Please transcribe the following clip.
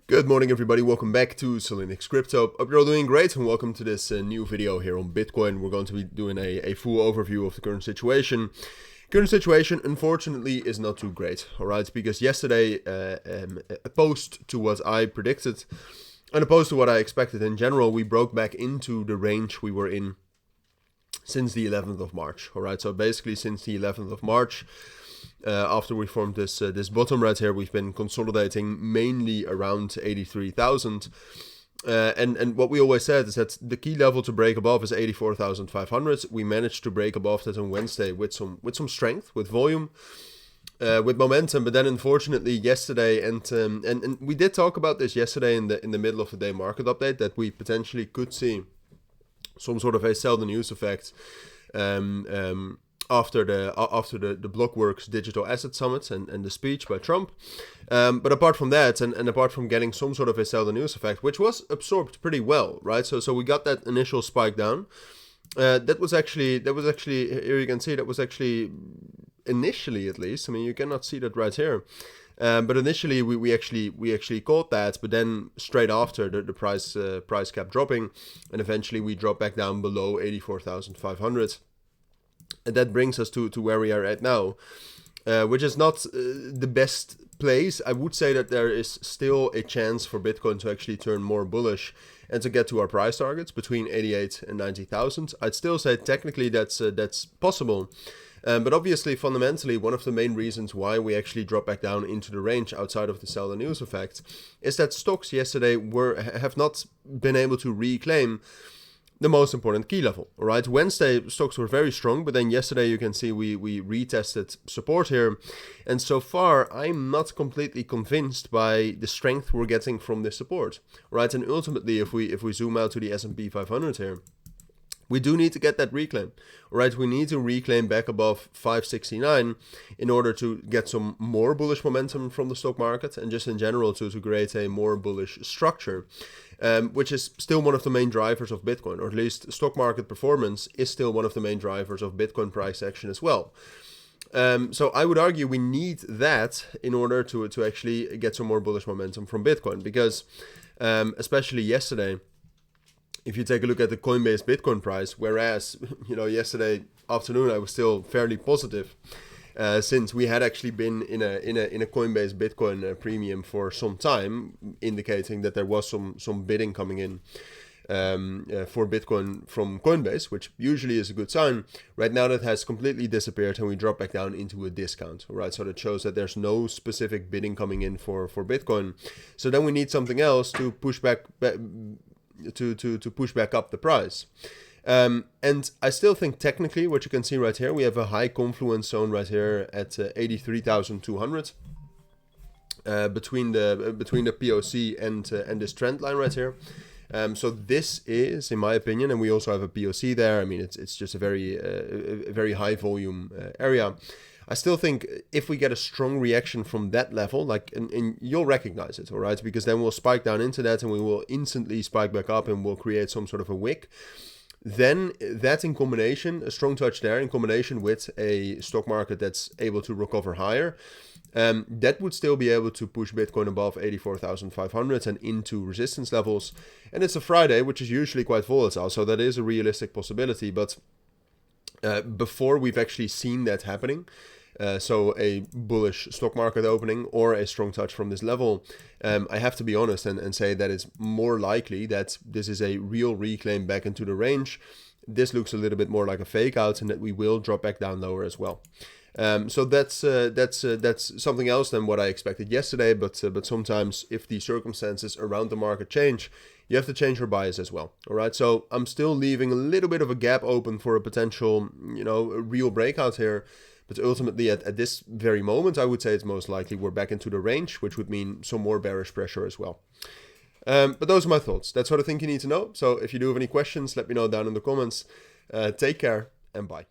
Good morning, everybody. Welcome back to Cilinix Crypto. Hope you're all doing great, and welcome to this new video here on Bitcoin. We're going to be doing a full overview of the current situation. Current situation, unfortunately, is not too great, all right? Because yesterday, opposed to what I predicted, and opposed to what I expected in general, we broke back into the range we were in since the 11th of March, all right? So basically, since the 11th of March, after we formed this bottom right here, we've been consolidating mainly around 83,000. And what we always said is that the key level to break above is 84,500. We managed to break above that on Wednesday with some strength, with volume, with momentum. But then unfortunately yesterday, and we did talk about this yesterday in the middle of the day market update, that we potentially could see some sort of a sell the news effect. After the Blockworks Digital Asset Summit and the speech by Trump. But apart from that, and apart from getting some sort of a sell the news effect, which was absorbed pretty well, right? So we got that initial spike down. That was actually here you can see that was actually initially, at least. I mean, you cannot see that right here. But initially we actually caught that, but then straight after the price kept dropping, and eventually we dropped back down below 84,500. And that brings us to where we are at now, which is not the best place. I would say that there is still a chance for Bitcoin to actually turn more bullish and to get to our price targets between 88 and 90,000. I'd still say technically that's possible. But obviously, fundamentally, one of the main reasons why we actually dropped back down into the range outside of the sell the news effect is that stocks yesterday have not been able to reclaim the most important key level. All right, Wednesday stocks were very strong, but then yesterday you can see we retested support here, and so far I'm not completely convinced by the strength we're getting from this support. All right, and ultimately, if we zoom out to the S&P 500 here, we do need to get that reclaim. All right, we need to reclaim back above 569 in order to get some more bullish momentum from the stock market, and just in general to create a more bullish structure. Which is still one of the main drivers of Bitcoin, or at least stock market performance is still one of the main drivers of Bitcoin price action as well. So I would argue we need that in order to actually get some more bullish momentum from Bitcoin, because especially yesterday, if you take a look at the Coinbase Bitcoin price, whereas yesterday afternoon I was still fairly positive. Since we had actually been in a Coinbase Bitcoin premium for some time, indicating that there was some bidding coming in for Bitcoin from Coinbase, which usually is a good sign. Right now that has completely disappeared, and we drop back down into a discount. Right, so that shows that there's no specific bidding coming in for Bitcoin. So then we need something else to push back to push back up the price. And I still think technically, what you can see right here, we have a high confluence zone right here at 83,200 between the POC and this trend line right here. So this is, in my opinion, and we also have a POC there. I mean, it's just a very high volume area. I still think if we get a strong reaction from that level, and you'll recognize it, all right, because then we'll spike down into that, and we will instantly spike back up, and we'll create some sort of a wick. Then that in combination, a strong touch there in combination with a stock market that's able to recover higher, that would still be able to push Bitcoin above 84,500 and into resistance levels. And it's a Friday, which is usually quite volatile, so that is a realistic possibility. But before we've actually seen that happening, so a bullish stock market opening or a strong touch from this level, I have to be honest and say that it's more likely that this is a real reclaim back into the range. This looks a little bit more like a fake out, and that we will drop back down lower as well. So that's something else than what I expected yesterday. But sometimes if the circumstances around the market change, you have to change your bias as well. All right. So I'm still leaving a little bit of a gap open for a potential, a real breakout here. But ultimately, at this very moment, I would say it's most likely we're back into the range, which would mean some more bearish pressure as well. But those are my thoughts. That's what I think you need to know. So if you do have any questions, let me know down in the comments. Take care and bye.